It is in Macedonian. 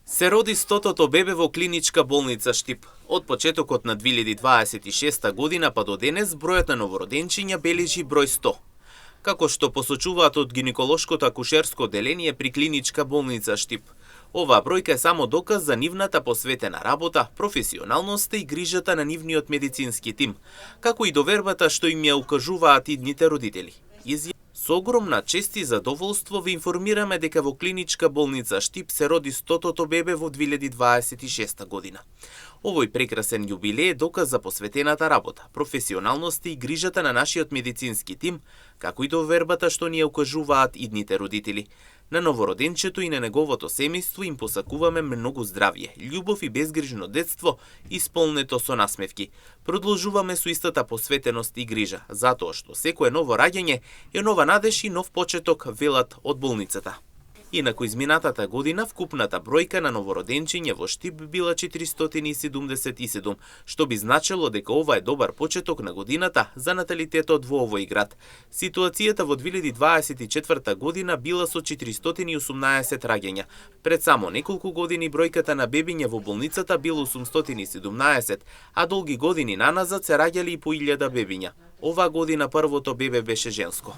Се роди 100-тото бебе во клиничка болница Штип. Од почетокот на 2026 година па до денес бројот на новороденчиња бележи број 100. Како што посочуваат од гинеколошкото акушерско одделение при клиничка болница Штип. Оваа бројка е само доказ за нивната посветена работа, професионалноста и грижата на нивниот медицински тим, како и довербата што им ја укажуваат идните родители. Со огромна чест и задоволство ви информираме дека во клиничка болница Штип се роди 100-тото бебе во 2026 година. Овој прекрасен јубилеј е доказ за посветената работа, професионалноста и грижата на нашиот медицински тим, како и довербата што ни ја укажуваат идните родители. На новороденчето и на неговото семејство им посакуваме многу здравје, љубов и безгрижно детство, исполнето со насмевки. Продолжуваме со истата посветеност и грижа, затоа што секое ново раѓање е нова надеж и нов почеток, велат од болницата. Инаку изминатата година вкупната бројка на новороденчиња во Штип била 477, што би значило дека ова е добар почеток на годината за наталитетот во овој град. Ситуацијата во 2024 година била со 418 раѓања. Пред само неколку години бројката на бебиња во болницата бил 817, а долги години наназад се раѓали и по 1000 бебиња. Оваа година првото бебе беше женско.